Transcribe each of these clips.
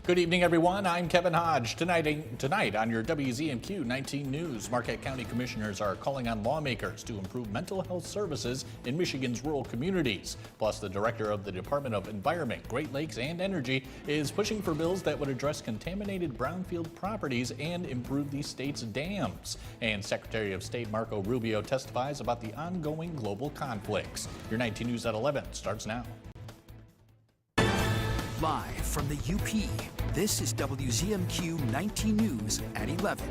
Good evening, everyone. I'm Kevin Hodge. Tonight on your WZMQ 19 News, Marquette County Commissioners are calling on lawmakers to improve mental health services in Michigan's rural communities. Plus, the director of the Department of Environment, Great Lakes, and Energy is pushing for bills that would address contaminated brownfield properties and improve the state's dams. And Secretary of State Marco Rubio testifies about the ongoing global conflicts. Your 19 News at 11 starts now. Live from the UP, this is WZMQ 19 News at 11.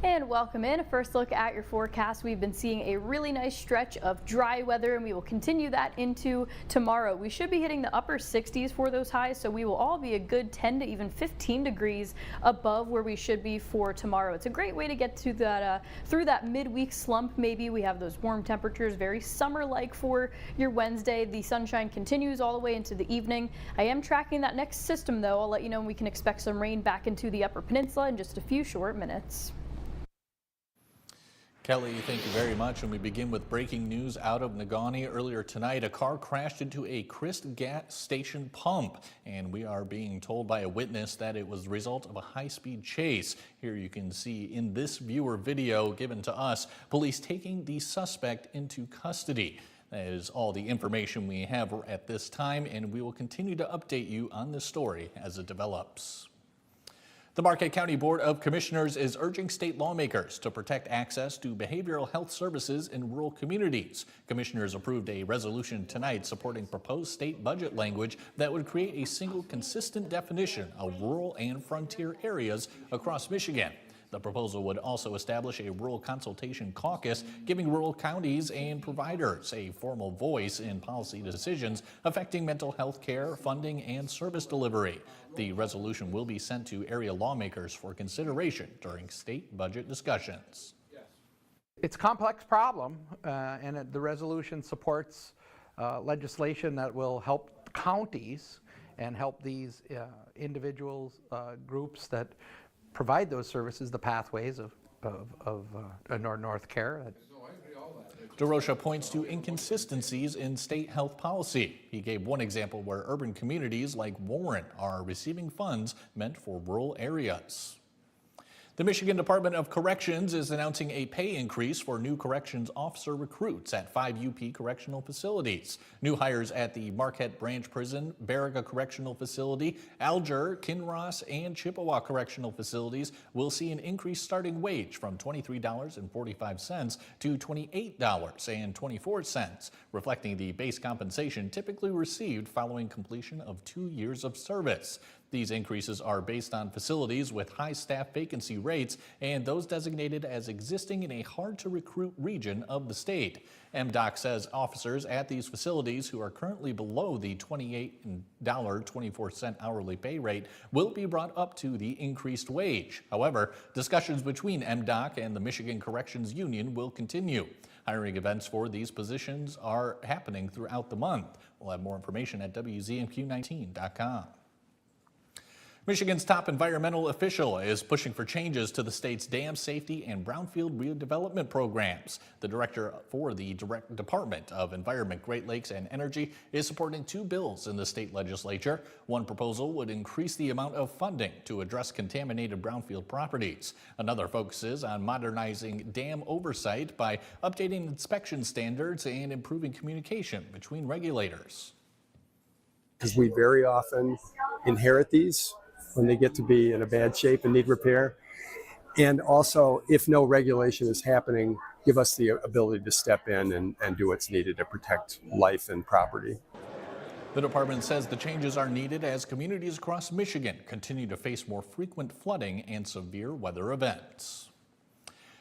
And welcome in. A first look at your forecast. We've been seeing a really nice stretch of dry weather, and we will continue that into tomorrow. We should be hitting the upper 60s for those highs, so we will all be a good 10 to even 15 degrees above where we should be for tomorrow. It's a great way to get to that through that midweek slump. Maybe we have those warm temperatures, very summer-like for your Wednesday. The sunshine continues all the way into the evening. I am tracking that next system, though. I'll let you know when we can expect some rain back into the Upper Peninsula in just a few short minutes. Kelly, thank you very much. And we begin with breaking news out of Negaunee. Earlier tonight, a car crashed into a Christ gas station pump, and we are being told by a witness that it was the result of a high-speed chase. Here you can see in this viewer video given to us, police taking the suspect into custody. That is all the information we have at this time, and we will continue to update you on this story as it develops. The Marquette County Board of Commissioners is urging state lawmakers to protect access to behavioral health services in rural communities. Commissioners approved a resolution tonight supporting proposed state budget language that would create a single consistent definition of rural and frontier areas across Michigan. The proposal would also establish a rural consultation caucus, giving rural counties and providers a formal voice in policy decisions affecting mental health care, funding, and service delivery. The resolution will be sent to area lawmakers for consideration during state budget discussions. It's a complex problem, and the resolution supports legislation that will help counties and help these individuals, groups that provide those services, the pathways of North Care. DeRocha points to inconsistencies in state health policy. He gave one example where urban communities like Warren are receiving funds meant for rural areas. The Michigan Department of Corrections is announcing a pay increase for new corrections officer recruits at 5 UP correctional facilities. New hires at the Marquette Branch Prison, Baraga Correctional Facility, Alger, Kinross, and Chippewa Correctional Facilities will see an increased starting wage from $23.45 to $28.24, reflecting the base compensation typically received following completion of 2 years of service. These increases are based on facilities with high staff vacancy rates and those designated as existing in a hard-to-recruit region of the state. MDOC says officers at these facilities who are currently below the $28.24 hourly pay rate will be brought up to the increased wage. However, discussions between MDOC and the Michigan Corrections Union will continue. Hiring events for these positions are happening throughout the month. We'll have more information at WZMQ19.com. Michigan's top environmental official is pushing for changes to the state's dam safety and brownfield redevelopment programs. The director for the Department of Environment, Great Lakes, and Energy is supporting 2 bills in the state legislature. One proposal would increase the amount of funding to address contaminated brownfield properties. Another focuses on modernizing dam oversight by updating inspection standards and improving communication between regulators. Because we very often inherit these when they get to be in a bad shape and need repair. And also, if no regulation is happening, give us the ability to step in and do what's needed to protect life and property. The department says the changes are needed as communities across Michigan continue to face more frequent flooding and severe weather events.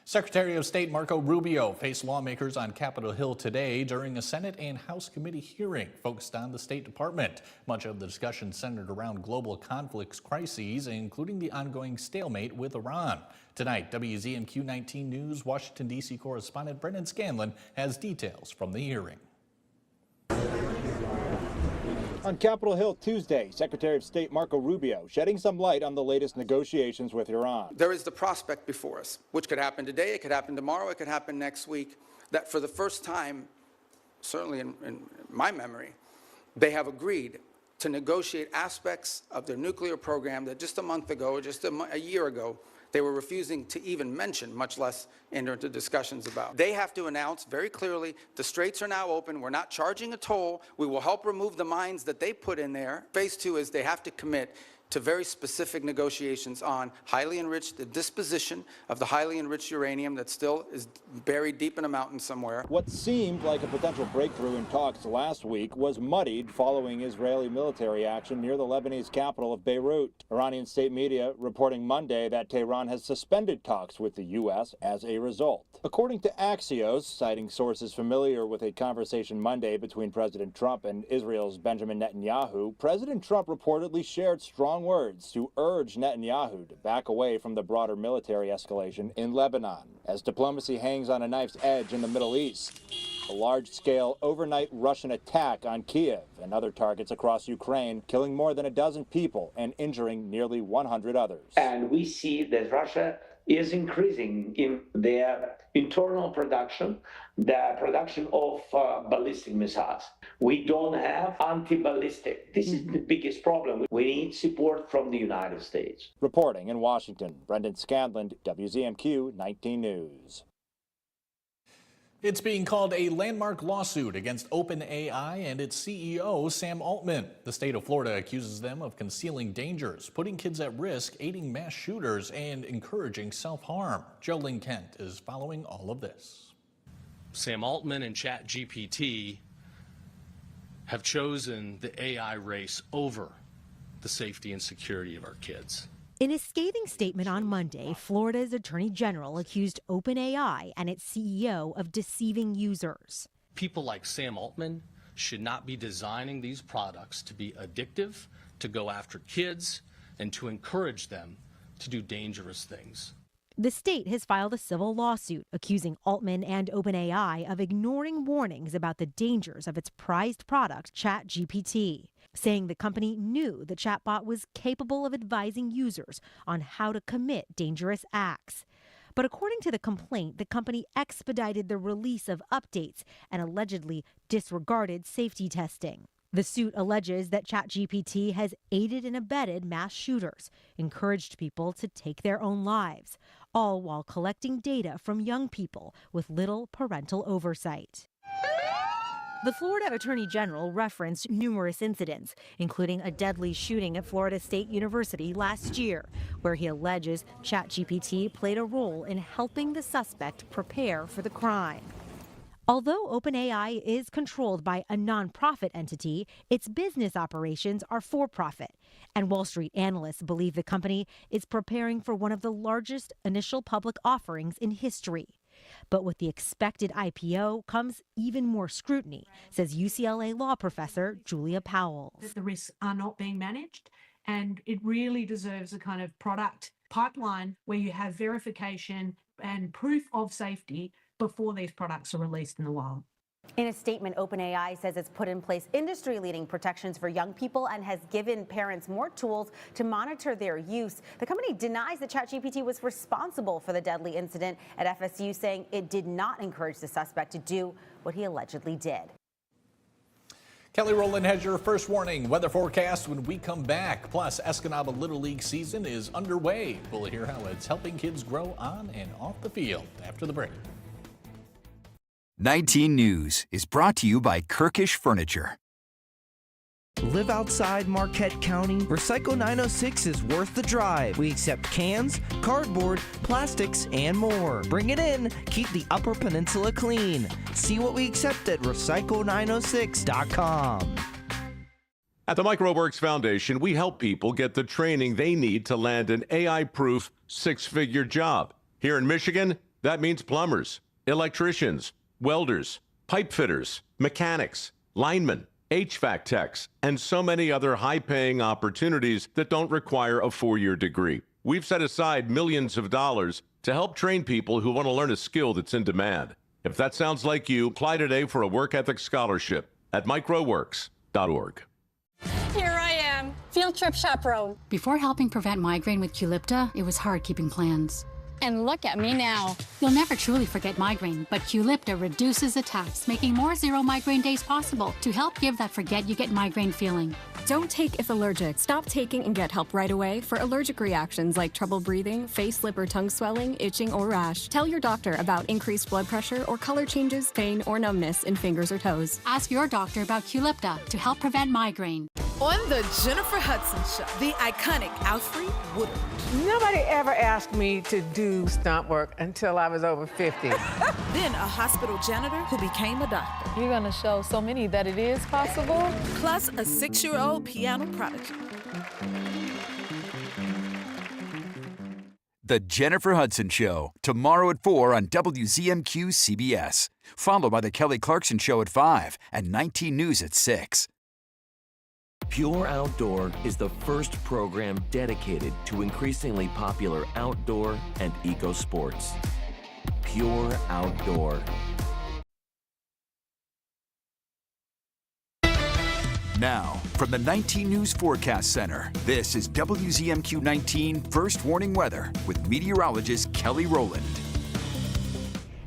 Secretary of State Marco Rubio faced lawmakers on Capitol Hill today during a Senate and House committee hearing focused on the State Department. Much of the discussion centered around global conflicts crises, including the ongoing stalemate with Iran. Tonight, WZMQ 19 News Washington, D.C. correspondent Brendan Scanlon has details from the hearing. On Capitol Hill Tuesday, Secretary of State Marco Rubio shedding some light on the latest negotiations with Iran. There is the prospect before us, which could happen today, it could happen tomorrow, it could happen next week, that for the first time certainly in my memory, they have agreed to negotiate aspects of their nuclear program that just a month ago, or just a year ago, they were refusing to even mention, much less enter into discussions about. They have to announce very clearly, the straits are now open, we're not charging a toll, we will help remove the mines that they put in there. Phase 2 is they have to commit to very specific negotiations on highly enriched, the disposition of the highly enriched uranium that still is buried deep in a mountain somewhere. What seemed like a potential breakthrough in talks last week was muddied following Israeli military action near the Lebanese capital of Beirut. Iranian state media reporting Monday that Tehran has suspended talks with the U.S. as a result. According to Axios, citing sources familiar with a conversation Monday between President Trump and Israel's Benjamin Netanyahu, President Trump reportedly shared strong words to urge Netanyahu to back away from the broader military escalation in Lebanon. As diplomacy hangs on a knife's edge in the Middle East, a large-scale overnight Russian attack on Kiev and other targets across Ukraine, killing more than a dozen people and injuring nearly 100 others. And we see that Russia is increasing in their internal production, the production of ballistic missiles. We don't have anti-ballistic. This is the biggest problem. We need support from the United States. Reporting in Washington, Brendan Scanlon, WZMQ 19 News. It's being called a landmark lawsuit against OpenAI and its CEO, Sam Altman. The state of Florida accuses them of concealing dangers, putting kids at risk, aiding mass shooters, and encouraging self-harm. Joe Lynn Kent is following all of this. Sam Altman and ChatGPT have chosen the AI race over the safety and security of our kids. In a scathing statement on Monday, Florida's Attorney General accused OpenAI and its CEO of deceiving users. People like Sam Altman should not be designing these products to be addictive, to go after kids, and to encourage them to do dangerous things. The state has filed a civil lawsuit accusing Altman and OpenAI of ignoring warnings about the dangers of its prized product, ChatGPT, saying the company knew the chatbot was capable of advising users on how to commit dangerous acts. But according to the complaint, the company expedited the release of updates and allegedly disregarded safety testing. The suit alleges that ChatGPT has aided and abetted mass shooters, encouraged people to take their own lives, all while collecting data from young people with little parental oversight. The Florida Attorney General referenced numerous incidents, including a deadly shooting at Florida State University last year, where he alleges ChatGPT played a role in helping the suspect prepare for the crime. Although OpenAI is controlled by a nonprofit entity, its business operations are for-profit, and Wall Street analysts believe the company is preparing for one of the largest initial public offerings in history. But with the expected IPO comes even more scrutiny, says UCLA law professor Julia Powell. The risks are not being managed, and it really deserves a kind of product pipeline where you have verification and proof of safety before these products are released in the wild. In a statement, OpenAI says it's put in place industry-leading protections for young people and has given parents more tools to monitor their use. The company denies that ChatGPT was responsible for the deadly incident at FSU, saying it did not encourage the suspect to do what he allegedly did. Kelly Rowland has your first warning weather forecast when we come back. Plus, Escanaba Little League season is underway. We'll hear how it's helping kids grow on and off the field after the break. 19 News is brought to you by Kirkish Furniture. Live outside Marquette County? Recycle 906 is worth the drive. We accept cans, cardboard, plastics, and more. Bring it in. Keep the Upper Peninsula clean. See what we accept at recycle906.com. At the MicroWorks Foundation, we help people get the training they need to land an AI-proof six-figure job. Here in Michigan, that means plumbers, electricians, welders, pipe fitters, mechanics, linemen, HVAC techs, and so many other high-paying opportunities that don't require a four-year degree. We've set aside millions of dollars to help train people who want to learn a skill that's in demand. If that sounds like you, apply today for a work ethic scholarship at microworks.org. Here I am, field trip chaperone. Before helping prevent migraine with Qulipta, it was hard keeping plans. And look at me now. You'll never truly forget migraine, but Qulipta reduces attacks, making more zero migraine days possible to help give that forget you get migraine feeling. Don't take if allergic. Stop taking and get help right away for allergic reactions like trouble breathing, face, lip, or tongue swelling, itching, or rash. Tell your doctor about increased blood pressure or color changes, pain, or numbness in fingers or toes. Ask your doctor about Qulipta to help prevent migraine. On the Jennifer Hudson Show, the iconic Alfre Woodard. Nobody ever asked me to do stunt work until I was over 50. Then a hospital janitor who became a doctor. You're going to show so many that it is possible. Plus a 6-year-old piano prodigy. The Jennifer Hudson Show, tomorrow at 4 on WZMQ CBS. Followed by The Kelly Clarkson Show at 5 and 19 News at 6. Pure Outdoor is the first program dedicated to increasingly popular outdoor and eco sports. Pure Outdoor. Now, from the 19 News Forecast Center, this is WZMQ 19 First Warning Weather with meteorologist Kelly Rowland.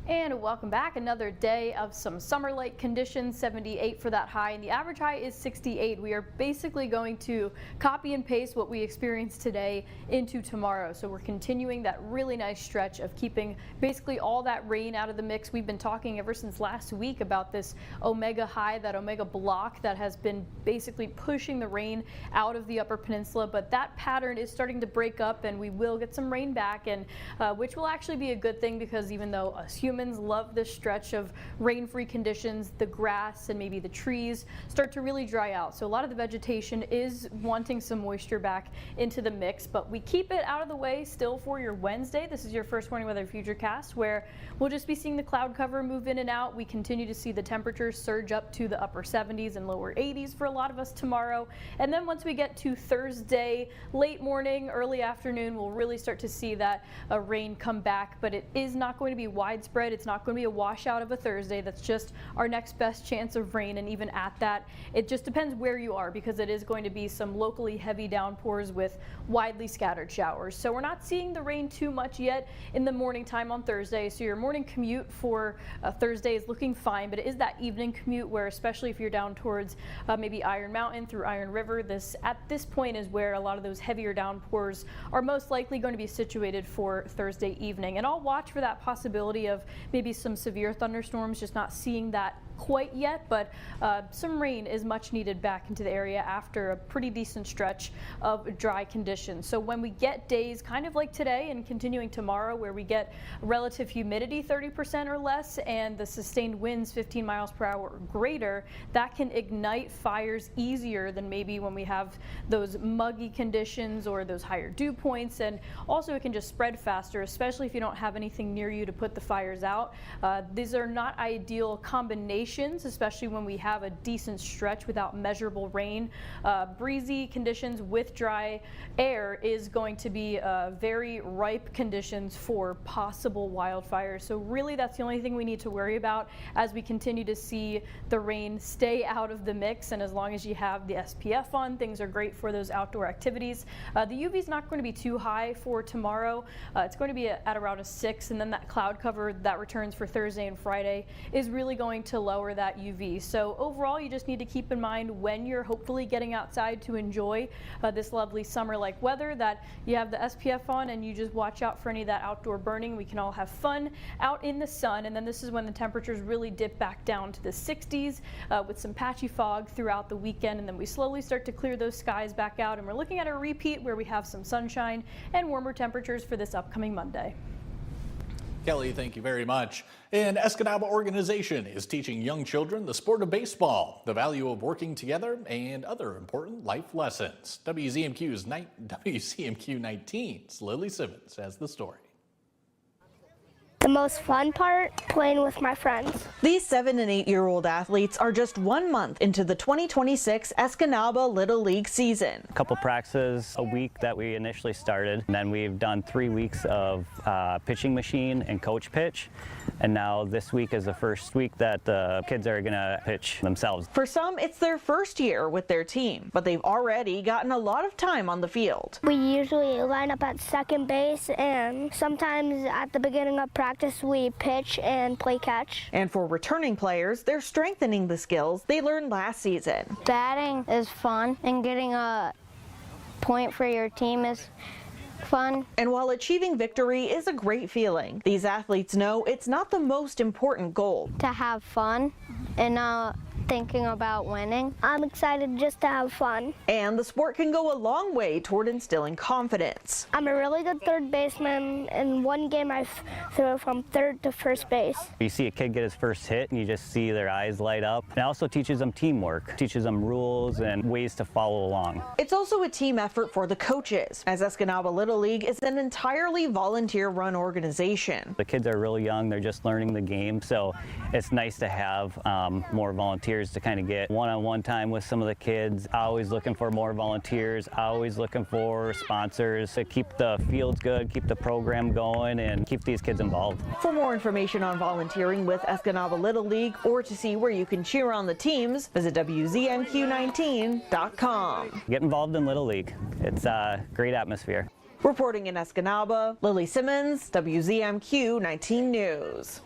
And welcome back. Another day of some summer-like conditions, 78 for that high, and the average high is 68. We are basically going to copy and paste what we experienced today into tomorrow. So we're continuing that really nice stretch of keeping basically all that rain out of the mix. We've been talking ever since last week about this omega high, that omega block that has been basically pushing the rain out of the Upper Peninsula, but that pattern is starting to break up and we will get some rain back, and which will actually be a good thing, because even though us humans love this stretch of rain-free conditions, the grass and maybe the trees start to really dry out. So a lot of the vegetation is wanting some moisture back into the mix, but we keep it out of the way still for your Wednesday. This is your First Warning Weather Futurecast, where we'll just be seeing the cloud cover move in and out. We continue to see the temperatures surge up to the upper 70s and lower 80s for a lot of us tomorrow. And then once we get to Thursday, late morning, early afternoon, we'll really start to see that rain come back, but it is not going to be widespread. It's not going to be a washout of a Thursday. That's just our next best chance of rain, and even at that, it just depends where you are, because it is going to be some locally heavy downpours with widely scattered showers. So we're not seeing the rain too much yet in the morning time on Thursday. So your morning commute for Thursday is looking fine, but it is that evening commute where, especially if you're down towards maybe Iron Mountain through Iron River, at this point is where a lot of those heavier downpours are most likely going to be situated for Thursday evening. And I'll watch for that possibility of maybe some severe thunderstorms, just not seeing that quite yet, but some rain is much needed back into the area after a pretty decent stretch of dry conditions. So when we get days kind of like today and continuing tomorrow, where we get relative humidity 30% or less and the sustained winds 15 miles per hour or greater, that can ignite fires easier than maybe when we have those muggy conditions or those higher dew points. And also it can just spread faster, especially if you don't have anything near you to put the fires out. These are not ideal combinations, especially when we have a decent stretch without measurable rain. Breezy conditions with dry air is going to be very ripe conditions for possible wildfires. So really that's the only thing we need to worry about as we continue to see the rain stay out of the mix. And as long as you have the SPF on, things are great for those outdoor activities. The UV is not going to be too high for tomorrow. It's going to be at around a 6, and then that cloud cover that returns for Thursday and Friday is really going to lower that UV. So overall, you just need to keep in mind when you're hopefully getting outside to enjoy this lovely summer-like weather, that you have the SPF on and you just watch out for any of that outdoor burning. We can all have fun out in the sun, and then this is when the temperatures really dip back down to the 60s with some patchy fog throughout the weekend, and then we slowly start to clear those skies back out, and we're looking at a repeat where we have some sunshine and warmer temperatures for this upcoming Monday. Kelly, thank you very much. An Escanaba organization is teaching young children the sport of baseball, the value of working together, and other important life lessons. WZMQ 19's Lily Simmons has the story. The most fun part, playing with my friends. These 7- and 8-year-old athletes are just 1 month into the 2026 Escanaba Little League season. A couple practices a week that we initially started, and then we've done 3 weeks of pitching machine and coach pitch, and now this week is the first week that the kids are gonna pitch themselves. For some, it's their first year with their team, but they've already gotten a lot of time on the field. We usually line up at second base, and sometimes at the beginning of practice we pitch and play catch. And for returning players, they're strengthening the skills they learned last season. Batting is fun, and getting a point for your team is fun. And while achieving victory is a great feeling, these athletes know it's not the most important goal. To have fun and not thinking about winning. I'm excited just to have fun. And the sport can go a long way toward instilling confidence. I'm a really good third baseman. In one game I threw from third to first base. You see a kid get his first hit and you just see their eyes light up. It also teaches them teamwork, teaches them rules and ways to follow along. It's also a team effort for the coaches, as Escanaba Little League is an entirely volunteer-run organization. The kids are really young, they're just learning the game, so it's nice to have more volunteers to kind of get one-on-one time with some of the kids. Always looking for more volunteers, always looking for sponsors to keep the fields good, keep the program going, and keep these kids involved. For more information on volunteering with Escanaba Little League or to see where you can cheer on the teams, visit WZMQ19.com. Get involved in Little League. It's a great atmosphere. Reporting in Escanaba, Lily Simmons, WZMQ 19 News.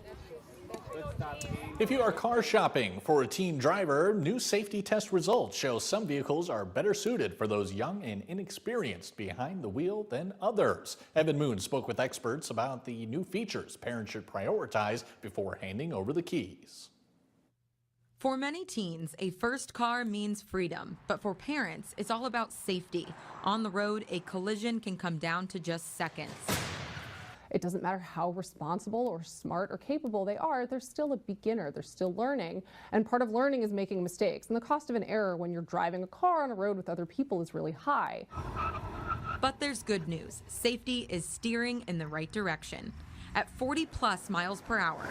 If you are car shopping for a teen driver, new safety test results show some vehicles are better suited for those young and inexperienced behind the wheel than others. Evan Moon spoke with experts about the new features parents should prioritize before handing over the keys. For many teens, a first car means freedom, but for parents, it's all about safety. On the road, a collision can come down to just seconds. It doesn't matter how responsible or smart or capable they are, they're still a beginner, they're still learning. And part of learning is making mistakes. And the cost of an error when you're driving a car on a road with other people is really high. But there's good news. Safety is steering in the right direction. At 40+ miles per hour,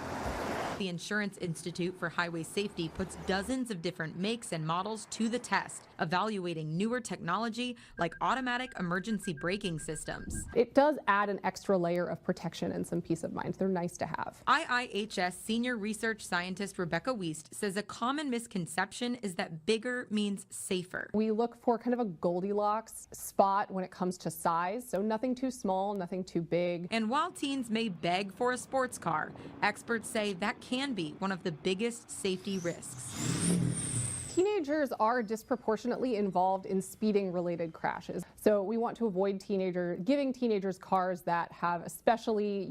the Insurance Institute for Highway Safety puts dozens of different makes and models to the test, evaluating newer technology like automatic emergency braking systems. It does add an extra layer of protection and some peace of mind. They're nice to have. IIHS senior research scientist Rebecca Wiest says a common misconception is that bigger means safer. We look for kind of a Goldilocks spot when it comes to size, so nothing too small, nothing too big. And while teens may beg for a sports car, experts say that can be one of the biggest safety risks. Teenagers are disproportionately involved in speeding-related crashes. So we want to avoid giving teenagers cars that have especially,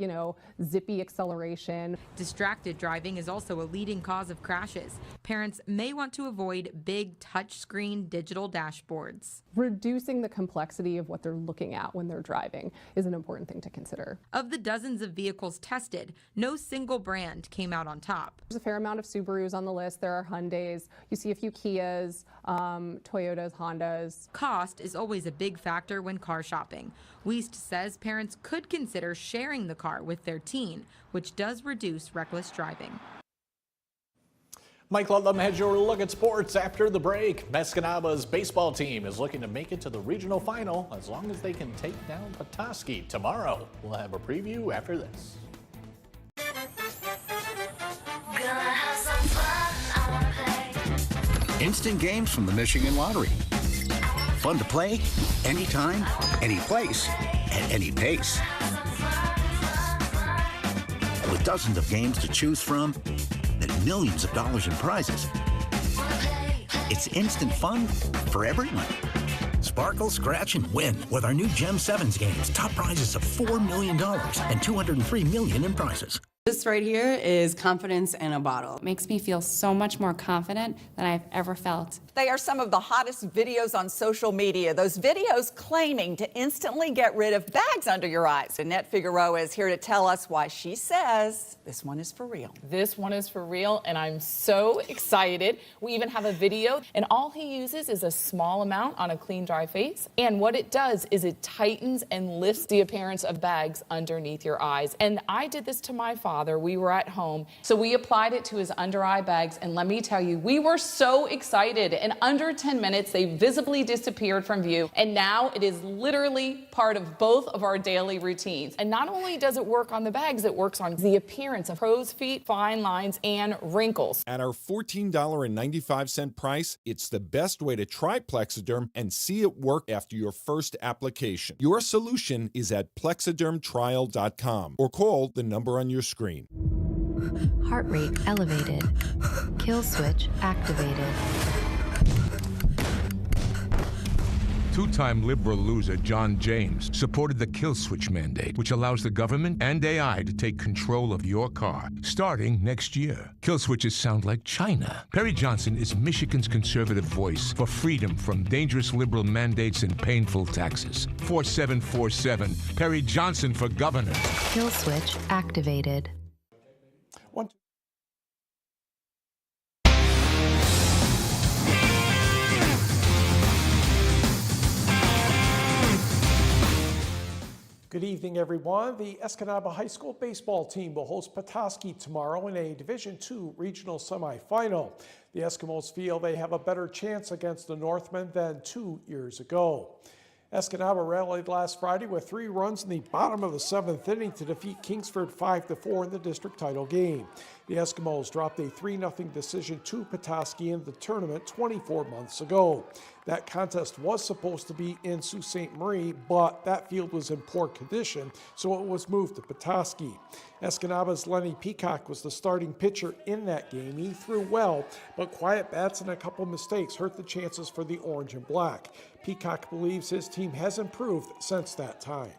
zippy acceleration. Distracted driving is also a leading cause of crashes. Parents may want to avoid big touchscreen digital dashboards. Reducing the complexity of what they're looking at when they're driving is an important thing to consider. Of the dozens of vehicles tested, no single brand came out on top. There's a fair amount of Subarus on the list. There are Hyundais. You see a few Kias, Toyotas, Hondas. Cost is always a big factor when car shopping. Wiest says parents could consider sharing the car with their teen, which does reduce reckless driving. Mike Ludlam has your look at sports after the break. Escanaba's baseball team is looking to make it to the regional final as long as they can take down Petoskey tomorrow. We'll have a preview after this. Instant games from the Michigan Lottery. Fun to play, anytime, any place, at any pace. With dozens of games to choose from and millions of dollars in prizes. It's instant fun for everyone. Sparkle, scratch, and win with our new Gem 7s games. Top prizes of $4 million and $203 million in prizes. This right here is confidence in a bottle. It makes me feel so much more confident than I've ever felt They are some of the hottest videos on social media. Those videos claiming to instantly get rid of bags under your eyes. Annette Figueroa is here to tell us why she says this one is for real. This one is for real, and I'm so excited. We even have a video, and all he uses is a small amount on a clean, dry face. And what it does is it tightens and lifts the appearance of bags underneath your eyes. And I did this to my father. We were at home, so we applied it to his under eye bags, and let me tell you, we were so excited. In under 10 minutes, they visibly disappeared from view, and now it is literally part of both of our daily routines. And not only does it work on the bags, it works on the appearance of crow's feet, fine lines, and wrinkles. At our $14.95 price, it's the best way to try Plexiderm and see it work after your first application. Your solution is at plexidermtrial.com or call the number on your screen. Heart rate elevated. Kill switch activated. Two-time liberal loser John James supported the kill switch mandate, which allows the government and AI to take control of your car, starting next year. Kill switches sound like China. Perry Johnson is Michigan's conservative voice for freedom from dangerous liberal mandates and painful taxes. 4747, Perry Johnson for governor. Kill switch activated. Good evening, everyone. The Escanaba High School baseball team will host Petoskey tomorrow in a Division II regional semifinal. The Eskimos feel they have a better chance against the Northmen than 2 years ago. Escanaba rallied last Friday with 3 runs in the bottom of the 7th inning to defeat Kingsford 5-4 in the district title game. The Eskimos dropped a 3-0 decision to Petoskey in the tournament 24 months ago. That contest was supposed to be in Sault Ste. Marie, but that field was in poor condition, so it was moved to Petoskey. Escanaba's Lenny Peacock was the starting pitcher in that game. He threw well, but quiet bats and a couple mistakes hurt the chances for the orange and black. Peacock believes his team has improved since that time.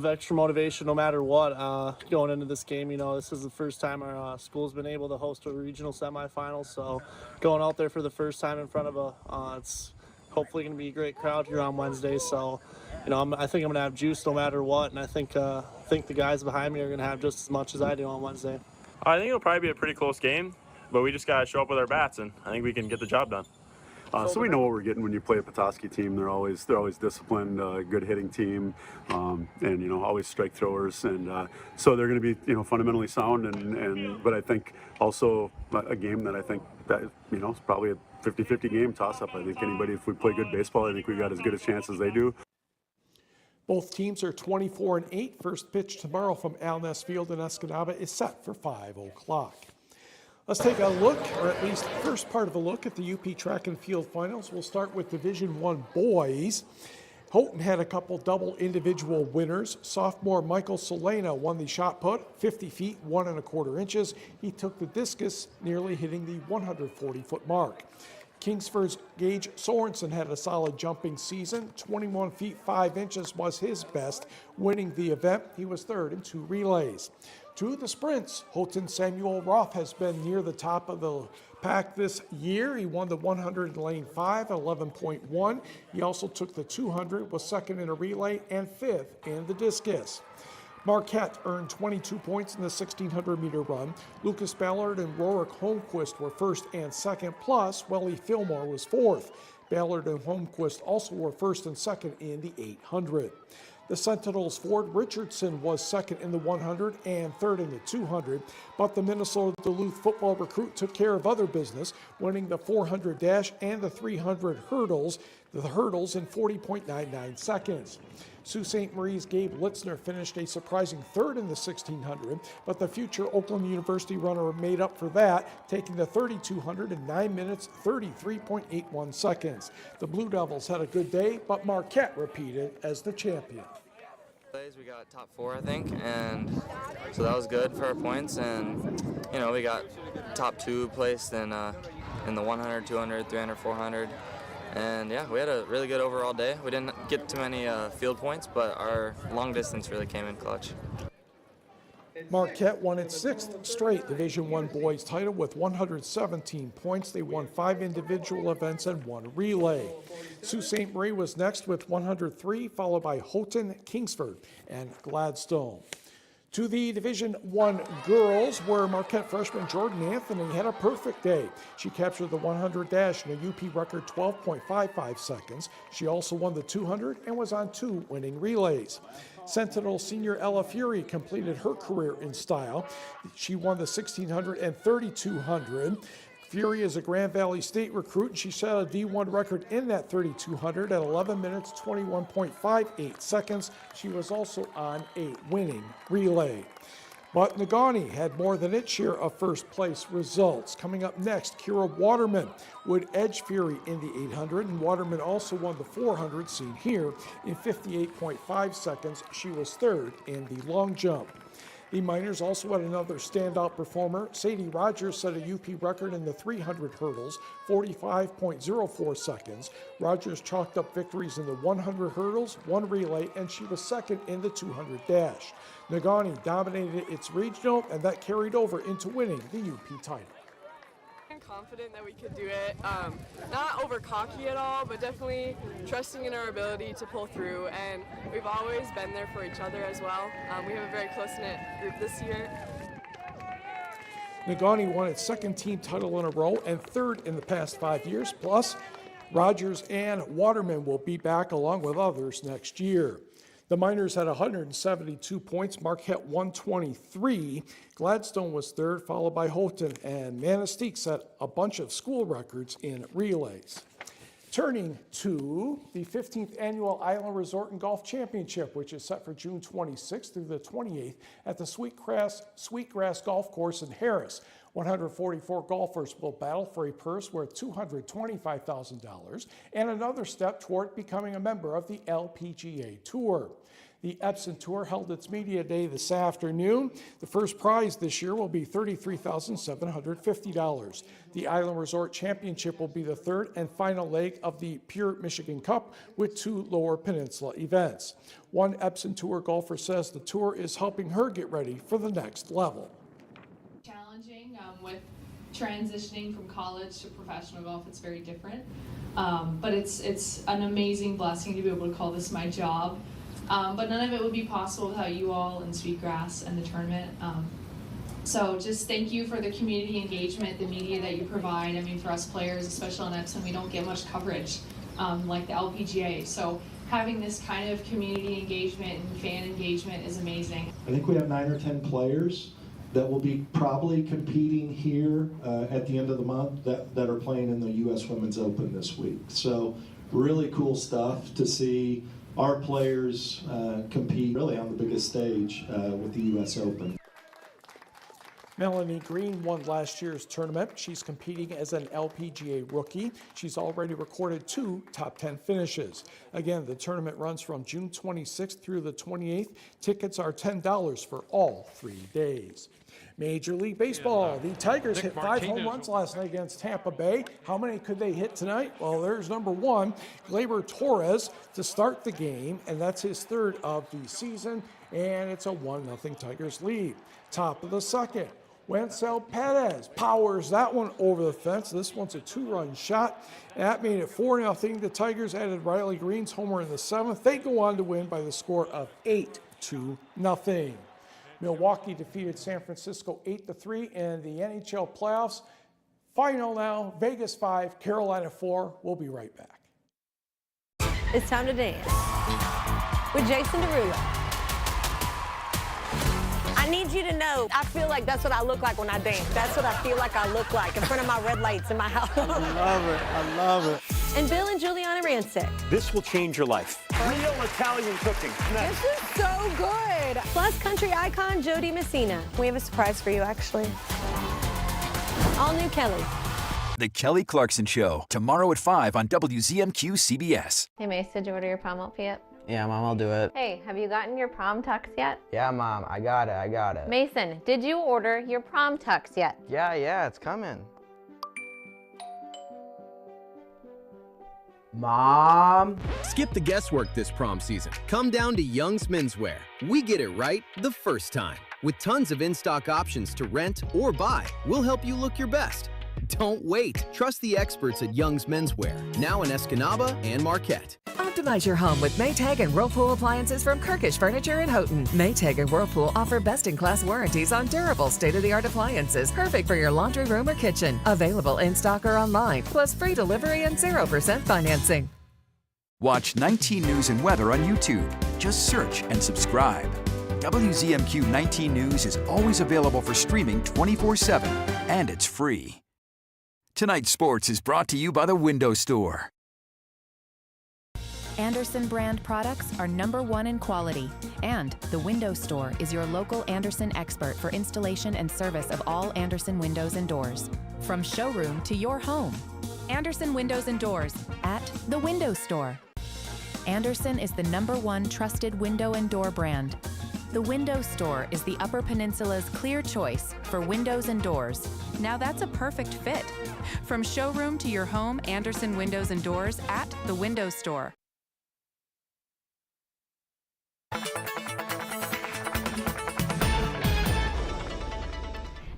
Extra motivation no matter what going into this game. You know, this is the first time our school's been able to host a regional semifinal, so going out there for the first time in front of it's hopefully going to be a great crowd here on Wednesday. So, you know, I think I'm going to have juice no matter what, and I think the guys behind me are going to have just as much as I do on Wednesday. I think it'll probably be a pretty close game, but we just got to show up with our bats, and I think we can get the job done. So we know what we're getting when you play a Petoskey team. They're always disciplined, good hitting team, and you know, always strike throwers, and so they're going to be, you know, fundamentally sound. But I think also a game that I think that, you know, is probably a 50-50 game toss-up. I think anybody, if we play good baseball, I think we got as good a chance as they do. Both teams are 24-8. First pitch tomorrow from Al Ness Field in Escanaba is set for 5 o'clock. Let's take a look, or at least first part of a look at the UP track and field finals. We'll start with Division I boys. Houghton had a couple double individual winners. Sophomore Michael Solana won the shot put, 50 feet, 1 1/4 inches. He took the discus, nearly hitting the 140-foot mark. Kingsford's Gage Sorensen had a solid jumping season. 21 feet, 5 inches was his best, winning the event. He was third in 2 relays. To the sprints, Houghton Samuel Roth has been near the top of the pack this year. He won the 100 in lane 5 at 11.1. He also took the 200, was second in a relay, and 5th in the discus. Marquette earned 22 points in the 1,600-meter run. Lucas Ballard and Rorick Holmquist were first and second, plus Welly Fillmore was 4th. Ballard and Holmquist also were first and second in the 800. The Sentinels' Ford Richardson was second in the 100 and third in the 200, but the Minnesota Duluth football recruit took care of other business, winning the 400 dash and the 300 hurdles, in 40.99 seconds. Sault Ste. Marie's Gabe Litzner finished a surprising third in the 1,600, but the future Oakland University runner made up for that, taking the 3,200 in 9 minutes, 33.81 seconds. The Blue Devils had a good day, but Marquette repeated as the champion. We got top 4, I think, and so that was good for our points. And you know, we got top 2 placed in the 100, 200, 300, 400. And yeah, we had a really good overall day. We didn't get too many field points, but our long distance really came in clutch. Marquette won its 6th straight Division I boys title with 117 points. They won 5 individual events and 1 relay. Sault Ste. Marie was next with 103, followed by Houghton, Kingsford, and Gladstone. To the Division I girls, where Marquette freshman Jordan Anthony had a perfect day. She captured the 100 dash in a UP record 12.55 seconds. She also won the 200 and was on 2 winning relays. Sentinel senior Ella Fury completed her career in style. She won the 1600 and 3200. Fury is a Grand Valley State recruit, and she set a D1 record in that 3200 at 11 minutes 21.58 seconds. She was also on a winning relay. But Negaunee had more than its share of first place results. Coming up next, Kira Waterman would edge Fury in the 800, and Waterman also won the 400 seen here in 58.5 seconds. She was third in the long jump. The Miners also had another standout performer. Sadie Rogers set a UP record in the 300 hurdles, 45.04 seconds. Rogers chalked up victories in the 100 hurdles, 1 relay, and she was second in the 200 dash. Negaunee dominated its regional, and that carried over into winning the UP title. I'm confident that we could do it. Not over cocky at all, but definitely trusting in our ability to pull through. And we've always been there for each other as well. We have a very close-knit group this year. Negaunee won its 2nd team title in a row and 3rd in the past 5 years. Plus, Rogers and Waterman will be back along with others next year. The Miners had 172 points, Marquette 123. Gladstone was 3rd, followed by Houghton, and Manistee set a bunch of school records in relays. Turning to the 15th Annual Island Resort and Golf Championship, which is set for June 26th through the 28th at the Sweetgrass Golf Course in Harris. 144 golfers will battle for a purse worth $225,000 and another step toward becoming a member of the LPGA Tour. The Epson Tour held its media day this afternoon. The first prize this year will be $33,750. The Island Resort Championship will be the 3rd and final leg of the Pure Michigan Cup with 2 Lower Peninsula events. One Epson Tour golfer says the tour is helping her get ready for the next level. Challenging with transitioning from college to professional golf. It's very different, but it's an amazing blessing to be able to call this my job. But none of it would be possible without you all and Sweetgrass and the tournament. So just thank you for the community engagement, the media that you provide. I mean, for us players, especially on Epson, we don't get much coverage like the LPGA. So having this kind of community engagement and fan engagement is amazing. I think we have 9 or 10 players that will be probably competing here at the end of the month that are playing in the U.S. Women's Open this week. So really cool stuff to see our players compete really on the biggest stage with the U.S. Open. Melanie Green won last year's tournament. She's competing as an LPGA rookie. She's already recorded 2 top 10 finishes. Again, the tournament runs from June 26th through the 28th. Tickets are $10 for all 3 days. Major League Baseball. The Tigers hit 5 home runs last night against Tampa Bay. How many could they hit tonight? Well, there's number 1, Gleyber Torres, to start the game, and that's his 3rd of the season, and it's a 1-0 Tigers lead. Top of the 2nd, Wencel Perez powers that one over the fence. This one's a 2-run shot. That made it 4-0. The Tigers added Riley Green's homer in the 7th. They go on to win by the score of 8-0. Milwaukee defeated San Francisco 8-3 in the NHL playoffs. Final now, Vegas 5, Carolina 4. We'll be right back. It's time to dance with Jason Derulo. I need you to know, I feel like that's what I look like when I dance. That's what I feel like I look like in front of my red lights in my house. I love it. I love it. And Bill and Juliana Rancic. This will change your life. Real Italian cooking. This is so good. Plus country icon Jody Messina. We have a surprise for you, actually. All new Kelly. The Kelly Clarkson Show, tomorrow at 5 on WZMQ CBS. Hey, Mace, did you order your prom outfit yet? Yeah, Mom, I'll do it. Hey, have you gotten your prom tux yet? Yeah, Mom, I got it. Mason, did you order your prom tux yet? Yeah, it's coming. Mom? Skip the guesswork this prom season. Come down to Young's Menswear. We get it right the first time. With tons of in-stock options to rent or buy, we'll help you look your best. Don't wait. Trust the experts at Young's Menswear, now in Escanaba and Marquette. Optimize your home with Maytag and Whirlpool appliances from Kirkish Furniture in Houghton. Maytag and Whirlpool offer best-in-class warranties on durable, state-of-the-art appliances, perfect for your laundry room or kitchen. Available in stock or online, plus free delivery and 0% financing. Watch 19 News and Weather on YouTube. Just search and subscribe. WZMQ 19 News is always available for streaming 24/7, and it's free. Tonight's sports is brought to you by the Window Store. Andersen brand products are #1 in quality, and the Window Store is your local Andersen expert for installation and service of all Andersen windows and doors, from showroom to your home. Andersen Windows and Doors at the Window Store. Andersen is the #1 trusted window and door brand. The Window Store is the Upper Peninsula's clear choice for windows and doors. Now that's a perfect fit. From showroom to your home, Andersen Windows and Doors at the Window Store.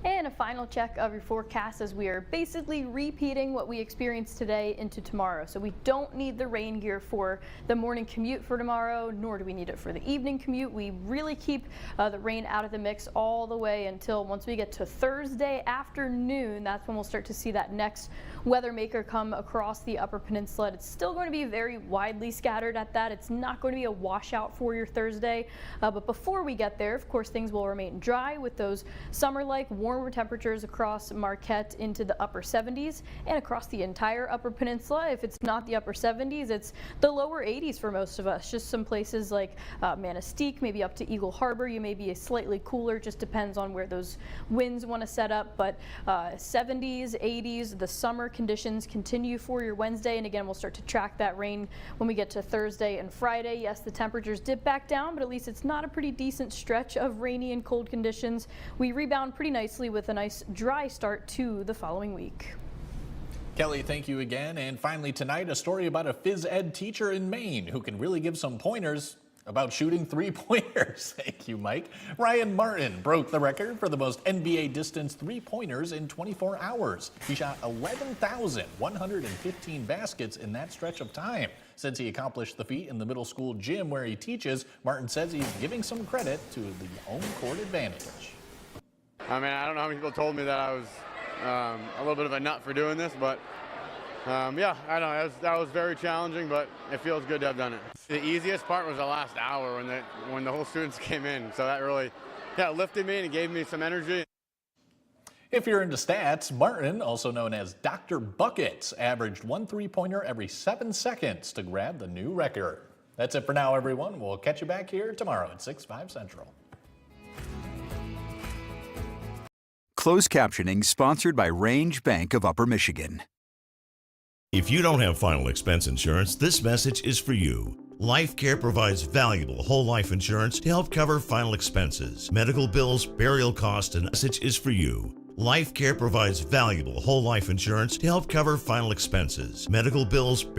And a final check of your forecast, as we are basically repeating what we experienced today into tomorrow. So we don't need the rain gear for the morning commute for tomorrow, nor do we need it for the evening commute. We really keep the rain out of the mix all the way until once we get to Thursday afternoon. That's when we'll start to see that next weather maker come across the Upper Peninsula. It's still going to be very widely scattered at that. It's not going to be a washout for your Thursday. But before we get there, of course, things will remain dry with those summer-like warmer temperatures across Marquette into the upper 70s and across the entire Upper Peninsula. If it's not the upper 70s, it's the lower 80s for most of us. Just some places like Manistee, maybe up to Eagle Harbor, you may be slightly cooler, just depends on where those winds want to set up. But 70s, 80s, the summer conditions continue for your Wednesday. And again, we'll start to track that rain when we get to Thursday and Friday. Yes, the temperatures dip back down, but at least it's not a pretty decent stretch of rainy and cold conditions. We rebound pretty nicely with a nice dry start to the following week. Kelly, thank you again. And finally tonight, a story about a phys ed teacher in Maine who can really give some pointers about shooting three-pointers. Thank you, Mike. Ryan Martin broke the record for the most NBA distance three-pointers in 24 hours. He shot 11,115 baskets in that stretch of time. Since he accomplished the feat in the middle school gym where he teaches, Martin says he's giving some credit to the home court advantage. I mean, I don't know how many people told me that I was a little bit of a nut for doing this, but yeah, I don't know. That was very challenging, but it feels good to have done it. The easiest part was the last hour when the whole students came in, so that really lifted me and it gave me some energy. If you're into stats, Martin, also known as Dr. Buckets, averaged one three-pointer every 7 seconds to grab the new record. That's it for now, everyone. We'll catch you back here tomorrow at 6/5 Central. Closed captioning sponsored by Range Bank of Upper Michigan. If you don't have final expense insurance, this message is for you. Life Care provides valuable whole life insurance to help cover final expenses, medical bills, burial costs, and message is for you. Life Care provides valuable whole life insurance to help cover final expenses, medical bills,